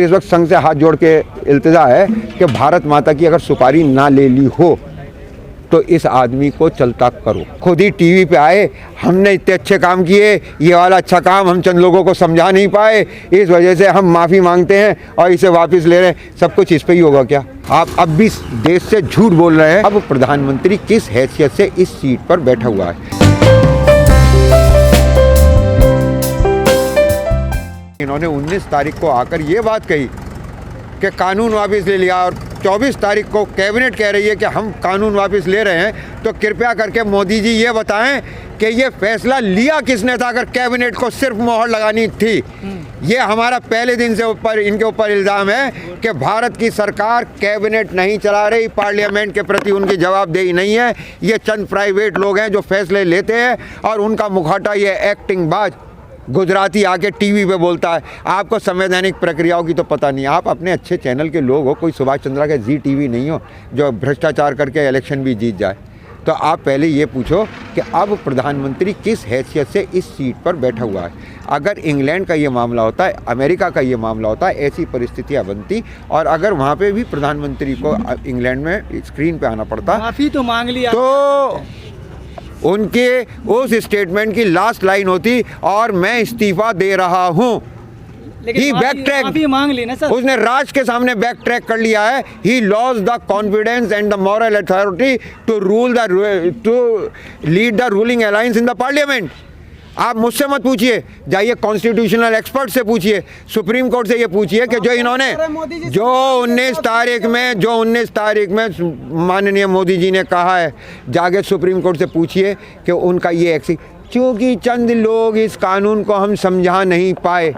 इस वक्त संघ से हाथ जोड़ के इल्तिजा है कि भारत माता की अगर सुपारी ना ले ली हो तो इस आदमी को चलता करो। खुद ही टीवी पे आए, हमने इतने अच्छे काम किए, ये वाला अच्छा काम हम चंद लोगों को समझा नहीं पाए, इस वजह से हम माफ़ी मांगते हैं और इसे वापस ले रहे हैं। सब कुछ इस पे ही होगा क्या? आप अब भी देश से झूठ बोल रहे हैं। अब प्रधानमंत्री किस हैसियत से इस सीट पर बैठा हुआ है? इन्होंने 19 तारीख को आकर ये बात कही कि कानून वापस ले लिया और 24 तारीख को कैबिनेट कह रही है कि हम कानून वापस ले रहे हैं। तो कृपया करके मोदी जी ये बताएं कि ये फैसला लिया किसने था अगर कैबिनेट को सिर्फ मोहर लगानी थी? ये हमारा पहले दिन से इनके ऊपर इल्ज़ाम है कि भारत की सरकार कैबिनेट नहीं चला रही, पार्लियामेंट के प्रति उनकी जवाबदेही नहीं है। ये चंद प्राइवेट लोग हैं जो फैसले लेते हैं और उनका मुखौटा ये एक्टिंग बाज गुजराती आके टीवी पे बोलता है। आपको संवैधानिक प्रक्रियाओं की तो पता नहीं। आप अपने अच्छे चैनल के लोग हो, कोई सुभाष चंद्रा के जी टीवी नहीं हो जो भ्रष्टाचार करके इलेक्शन भी जीत जाए। तो आप पहले ये पूछो कि अब प्रधानमंत्री किस हैसियत से इस सीट पर बैठा हुआ है। अगर इंग्लैंड का ये मामला होता है, अमेरिका का ये मामला होता है, ऐसी परिस्थितियाँ बनती और अगर वहाँ पे भी प्रधानमंत्री को इंग्लैंड में स्क्रीन पे आना पड़ता, माफ़ी तो मांग लिया, तो उनके उस स्टेटमेंट की लास्ट लाइन होती और मैं इस्तीफा दे रहा हूं। ही बैक ट्रैक मांग ली ना सर। उसने राज के सामने बैक ट्रैक कर लिया है। He lost the confidence and the moral authority to lead the ruling alliance in the parliament. आप मुझसे मत पूछिए, जाइए कॉन्स्टिट्यूशनल एक्सपर्ट से पूछिए, सुप्रीम कोर्ट से ये पूछिए कि जो इन्होंने जो 19 तारीख में माननीय मोदी जी ने कहा है, जाके सुप्रीम कोर्ट से पूछिए कि उनका ये क्योंकि चंद लोग इस कानून को हम समझा नहीं पाए।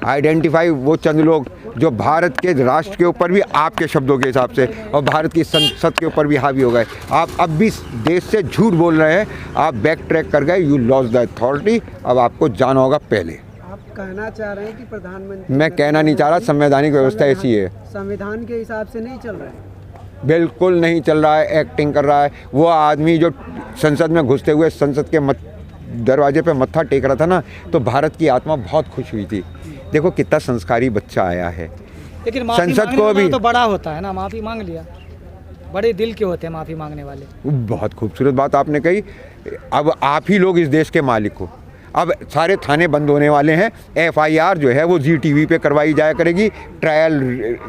आइडेंटिफाई वो चंद लोग जो भारत के राष्ट्र के ऊपर भी आपके शब्दों के हिसाब से और भारत की संसद के ऊपर भी हावी हो गए। आप अब भी देश से झूठ बोल रहे हैं। आप बैक ट्रैक कर गए, यू लॉस्ट द अथॉरिटी। अब आपको जाना होगा पहले। आप कहना चाह रहे हैं कि प्रधानमंत्री? मैं कहना नहीं चाह रहा, संवैधानिक व्यवस्था ऐसी है। संविधान के हिसाब से नहीं चल रहा है। बिल्कुल नहीं चल रहा है, एक्टिंग कर रहा है। वो आदमी जो संसद में घुसते हुए संसद के दरवाजे पे मत्था टेक रहा था ना, तो भारत की आत्मा बहुत खुश हुई थी। देखो कितना संस्कारी बच्चा आया है। लेकिन संसद को भी तो बड़ा होता है ना, माफ़ी मांग लिया। बड़े दिल के होते हैं माफ़ी मांगने वाले। बहुत खूबसूरत बात आपने कही। अब आप ही लोग इस देश के मालिक हो। अब सारे थाने बंद होने वाले हैं। FIR जो है वो जी टीवी पे करवाई जाया करेगी, ट्रायल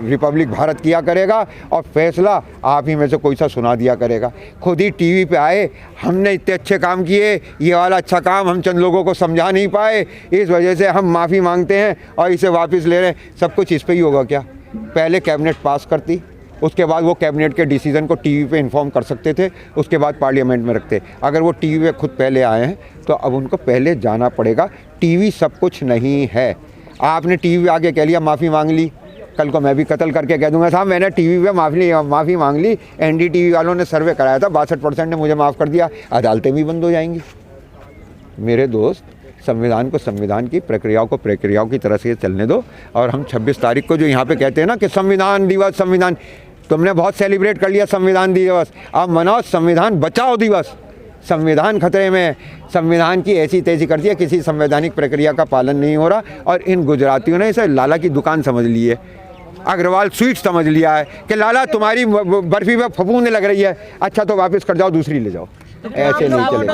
रिपब्लिक भारत किया करेगा और फैसला आप ही में से कोई सा सुना दिया करेगा। खुद ही टीवी पे आए, हमने इतने अच्छे काम किए, ये वाला अच्छा काम हम चंद लोगों को समझा नहीं पाए, इस वजह से हम माफ़ी मांगते हैं और इसे वापस ले रहे हैं। सब कुछ इस पे ही होगा क्या? पहले कैबिनेट पास करती, उसके बाद वो कैबिनेट के डिसीजन को टीवी पे इन्फॉर्म कर सकते थे, उसके बाद पार्लियामेंट में रखते। अगर वो टीवी पे खुद पहले आए हैं तो अब उनको पहले जाना पड़ेगा। टीवी सब कुछ नहीं है। आपने टीवी पे आके कह लिया माफ़ी मांग ली, कल को मैं भी कत्ल करके कह दूंगा साहब मैंने टीवी पे माफ़ी मांग ली। NDTV वालों ने सर्वे कराया था, 62% ने मुझे माफ़ कर दिया। अदालतें भी बंद हो जाएंगी। मेरे दोस्त, संविधान को संविधान की, प्रक्रियाओं को प्रक्रियाओं की तरह से चलने दो। और हम 26 तारीख को जो यहाँ पे कहते हैं ना कि संविधान दिवस, संविधान, तुमने बहुत सेलिब्रेट कर लिया संविधान दिवस, अब मनाओ संविधान बचाओ दिवस। संविधान खतरे में, संविधान की ऐसी तैसी कर दी है, किसी संवैधानिक प्रक्रिया का पालन नहीं हो रहा। और इन गुजरातियों ने इसे लाला की दुकान समझ ली है, अग्रवाल स्वीट समझ लिया है कि लाला तुम्हारी बर्फी में फफूंद लग रही है, अच्छा तो वापस कर जाओ, दूसरी ले जाओ। ऐसे नहीं चलेगा।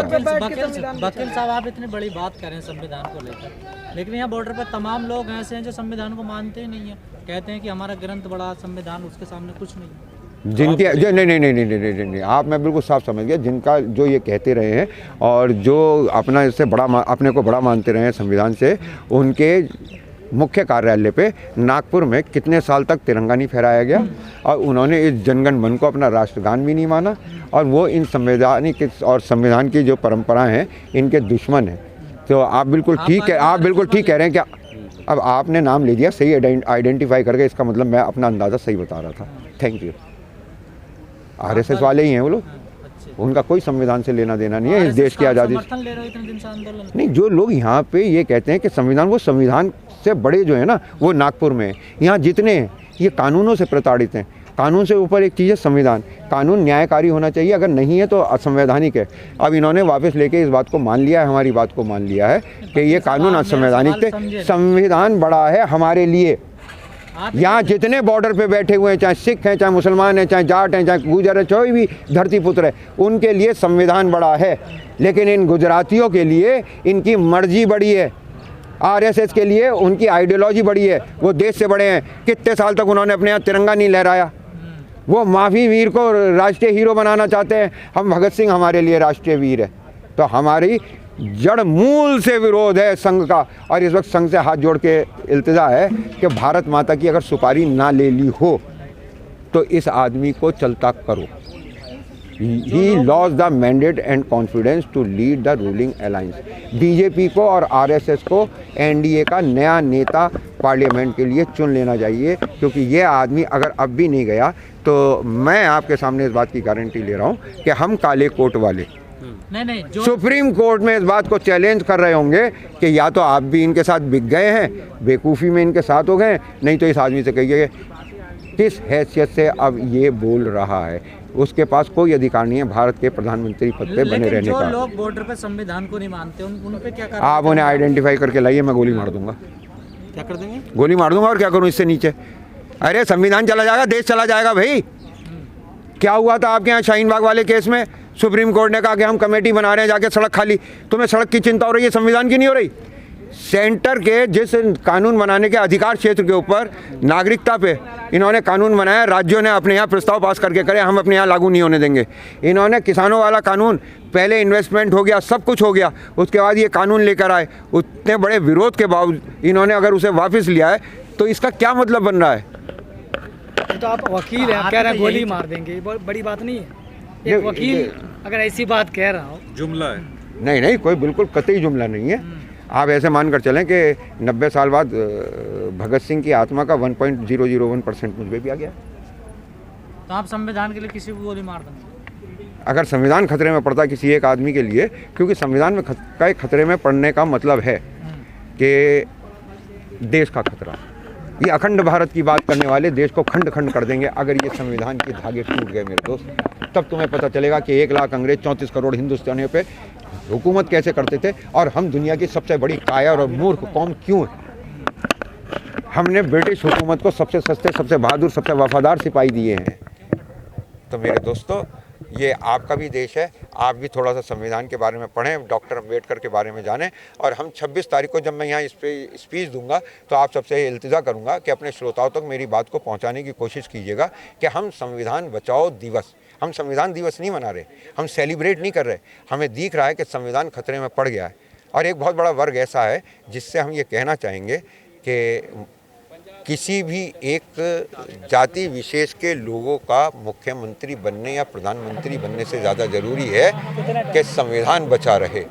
वकील साहब, आप इतनी बड़ी बात कर रहे हैं संविधान को लेकर, लेकिन यहाँ बॉर्डर पर तमाम लोग ऐसे हैं जो संविधान को मानते ही नहीं है, कहते हैं कि हमारा ग्रंथ बड़ा, संविधान उसके सामने कुछ नहीं है। जिनके जो नहीं, आप मैं बिल्कुल साफ समझ गया। जिनका जो ये कहते रहे हैं और जो अपना इससे बड़ा अपने को बड़ा मानते रहे हैं संविधान से, उनके मुख्य कार्यालय पे नागपुर में कितने साल तक तिरंगा नहीं फहराया गया और उन्होंने इस जनगण मन को अपना राष्ट्रगान भी नहीं माना। और वो इन संवैधानिक और संविधान की जो परंपरा हैं इनके दुश्मन हैं। तो आप बिल्कुल ठीक है, आप बिल्कुल ठीक कह रहे हैं कि अब आपने नाम ले दिया, सही आइडेंटिफाई करके, इसका मतलब मैं अपना अंदाज़ा सही बता रहा था। Thank you. RSS वाले ही हैं वो लोग, उनका कोई संविधान से लेना देना नहीं है इस देश की आज़ादी से। नहीं, जो लोग यहाँ पे ये कहते हैं कि संविधान, वो संविधान से बड़े जो है ना वो नागपुर में, यहाँ जितने ये कानूनों से प्रताड़ित हैं। कानून से ऊपर एक चीज़ है संविधान। कानून न्यायकारी होना चाहिए, अगर नहीं है तो असंवैधानिक है। अब इन्होंने वापस लेके इस बात को मान लिया है, हमारी बात को मान लिया है कि ये कानून असंवैधानिक थे। संविधान बड़ा है हमारे लिए, यहाँ जितने बॉर्डर पे बैठे हुए हैं, चाहे सिख हैं, चाहे मुसलमान हैं, चाहे जाट हैं, चाहे गुजर है, कोई भी धरती पुत्र है, उनके लिए संविधान बड़ा है। लेकिन इन गुजरातियों के लिए इनकी मर्जी बड़ी है, आरएसएस के लिए उनकी आइडियोलॉजी बड़ी है। वो देश से बड़े हैं। कितने साल तक उन्होंने अपने यहाँ तिरंगा नहीं लहराया। वो माफी वीर को राष्ट्रीय हीरो बनाना चाहते हैं। हम भगत सिंह हमारे लिए राष्ट्रीय वीर है। तो हमारी जड़ मूल से विरोध है संघ का, और इस वक्त संघ से हाथ जोड़ के इल्तिजा है कि भारत माता की अगर सुपारी ना ले ली हो तो इस आदमी को चलता करो। He lost the mandate and confidence to lead the ruling alliance. BJP को और आरएसएस को एनडीए का नया नेता पार्लियामेंट के लिए चुन लेना चाहिए, क्योंकि ये आदमी अगर अब भी नहीं गया तो मैं आपके सामने इस बात की गारंटी ले रहा हूँ कि हम काले कोट वाले नहीं जो सुप्रीम कोर्ट में इस बात को चैलेंज कर रहे होंगे कि या तो आप भी इनके साथ बिक गए हैं, बेवकूफ़ी में इनके साथ हो गए, नहीं तो इस आदमी से कहिए किस हैसियत से अब ये बोल रहा है। उसके पास कोई अधिकार नहीं है भारत के प्रधानमंत्री पद पे बने रहने जो का। लोग बॉर्डर पे संविधान को नहीं मानते उन पे क्या आप उन्हें आइडेंटिफाई करके लाइए, मैं गोली मार दूंगा। क्या कर देंगे? गोली मार दूंगा और क्या करूं इससे नीचे। अरे संविधान चला जाएगा, देश चला जाएगा भाई। क्या हुआ था आपके यहाँ शाहीन बाग वाले केस में? सुप्रीम कोर्ट ने कहा कि हम कमेटी बना रहे हैं, जाके सड़क खाली। तुम्हें सड़क की चिंता हो रही है, संविधान की नहीं हो रही? सेंटर के जिस कानून बनाने के अधिकार क्षेत्र के ऊपर नागरिकता पे इन्होंने कानून बनाया, राज्यों ने अपने यहाँ प्रस्ताव पास करके करे, हम अपने यहाँ लागू नहीं होने देंगे। इन्होंने किसानों वाला कानून, पहले इन्वेस्टमेंट हो गया, सब कुछ हो गया, उसके बाद ये कानून लेकर आए। उतने बड़े विरोध के बावजूद इन्होंने अगर उसे वापस लिया है तो इसका क्या मतलब बन रहा है? तो आप वकील हैं, आप कह रहे हैं गोली मार देंगे, बड़ी बात नहीं है। एक वकील अगर ऐसी बात कह रहा हो, जुमला है। नहीं, कोई बिल्कुल कतई जुमला नहीं है। आप ऐसे मानकर चलें कि 90 साल बाद भगत सिंह की आत्मा का 1.001% मुझ पे भी आ गया। तो आप संविधान के लिए किसी को गोली मार देंगे? अगर संविधान खतरे में पड़ता किसी एक आदमी के लिए, क्योंकि संविधान में खतरे में पड़ने का मतलब है कि देश का खतरा। ये अखंड भारत की बात करने वाले देश को खंड खंड कर देंगे अगर ये संविधान के धागे टूट गए मेरे दोस्त। तब तुम्हें पता चलेगा कि 1 लाख अंग्रेज 34 करोड़ हिंदुस्तानियों पे हुकूमत कैसे करते थे, और हम दुनिया की सबसे बड़ी कायर और मूर्ख कौम क्यों है। हमने ब्रिटिश हुकूमत को सबसे सस्ते, सबसे बहादुर, सबसे वफादार सिपाही दिए हैं। तो मेरे दोस्तों, ये आपका भी देश है, आप भी थोड़ा सा संविधान के बारे में पढ़ें, डॉक्टर अम्बेडकर के बारे में जानें। और हम 26 तारीख को जब मैं यहाँ इस पर स्पीच दूंगा तो आप सबसे इल्तिजा करूंगा कि अपने श्रोताओं तक मेरी बात को पहुँचाने की कोशिश कीजिएगा कि हम संविधान बचाओ दिवस, हम संविधान दिवस नहीं मना रहे, हम सेलिब्रेट नहीं कर रहे। हमें दिख रहा है कि संविधान खतरे में पड़ गया है, और एक बहुत बड़ा वर्ग ऐसा है जिससे हम ये कहना चाहेंगे कि किसी भी एक जाति विशेष के लोगों का मुख्यमंत्री बनने या प्रधानमंत्री बनने से ज़्यादा ज़रूरी है कि संविधान बचा रहे।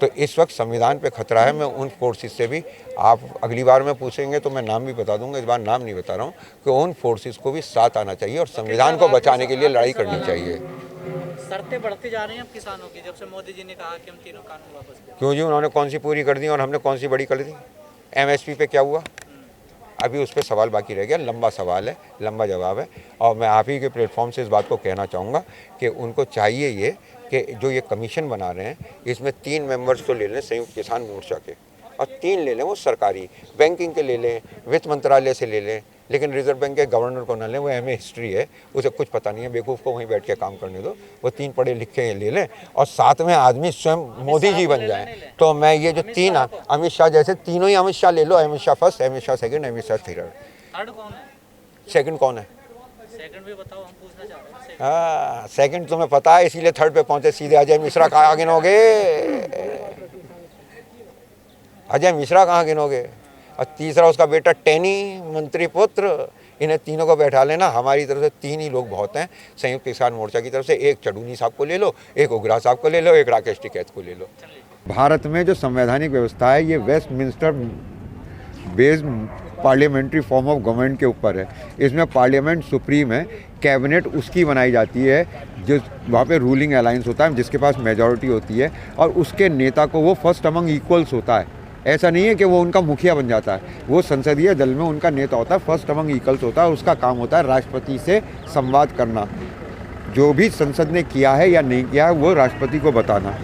तो इस वक्त संविधान पे खतरा है। मैं उन फोर्सेस से भी, आप अगली बार में पूछेंगे तो मैं नाम भी बता दूंगा, इस बार नाम नहीं बता रहा हूँ, कि उन फोर्सेस को भी साथ आना चाहिए और संविधान को बचाने के लिए लड़ाई करनी चाहिए। शर्तें बढ़ती जा रही हैं अब किसानों की, जब से मोदी जी ने कहा कि हम तीनों कानून वापस करें। क्यों जी, उन्होंने कौन सी पूरी कर दी और हमने कौन सी बड़ी कर दी? MSP पे क्या हुआ? अभी उस पर सवाल बाकी रह गया, लंबा सवाल है, लंबा जवाब है। और मैं आप ही के प्लेटफॉर्म से इस बात को कहना चाहूँगा कि उनको चाहिए ये कि जो ये कमीशन बना रहे हैं इसमें 3 मेंबर्स तो ले लें संयुक्त किसान मोर्चा के, और 3 ले लें वो सरकारी, बैंकिंग के ले लें, वित्त मंत्रालय से ले लें, लेकिन रिजर्व बैंक के गवर्नर को ना लें, वो MA हिस्ट्री है, उसे कुछ पता नहीं है, बेवकूफ़ को वहीं बैठ के काम करने दो। वो 3 पढ़े लिखे ले लें और साथ में आदमी स्वयं मोदी जी बन जाएं। तो मैं ये जो 3 अमित शाह जैसे तीनों ही अमित शाह ले लो, Amit Shah first, Amit Shah second, Amit Shah third. Third कौन है? सेकंड कौन है? सेकंड भी बताओ, हम पूछना चाह रहे हैं। हाँ, सेकंड तुम्हें पता है, इसीलिए थर्ड पे पहुंचे। सीधे अजय मिश्रा कहाँ गिनोगे? अजय मिश्रा कहाँ गिनोगे? और तीसरा उसका बेटा टैनी, मंत्री पुत्र। इन्हें तीनों को बैठा लेना। हमारी तरफ से 3 ही लोग बहुत हैं संयुक्त किसान मोर्चा की तरफ से। एक चडूनी साहब को ले लो, एक उग्रा साहब को ले लो, एक राकेश टिकैत को ले लो। भारत में जो संवैधानिक व्यवस्था है ये Westminster based parliamentary form of government के ऊपर है। इसमें पार्लियामेंट सुप्रीम है, कैबिनेट उसकी बनाई जाती है जो वहाँ पे रूलिंग अलायंस होता है, जिसके पास मेजॉरिटी होती है, और उसके नेता को वो फर्स्ट अमंग इक्वल्स होता है। ऐसा नहीं है कि वो उनका मुखिया बन जाता है, वो संसदीय दल में उनका नेता होता है, फर्स्ट अमंग इक्वल्स होता है। उसका काम होता है राष्ट्रपति से संवाद करना, जो भी संसद ने किया है या नहीं किया है वो राष्ट्रपति को बताना।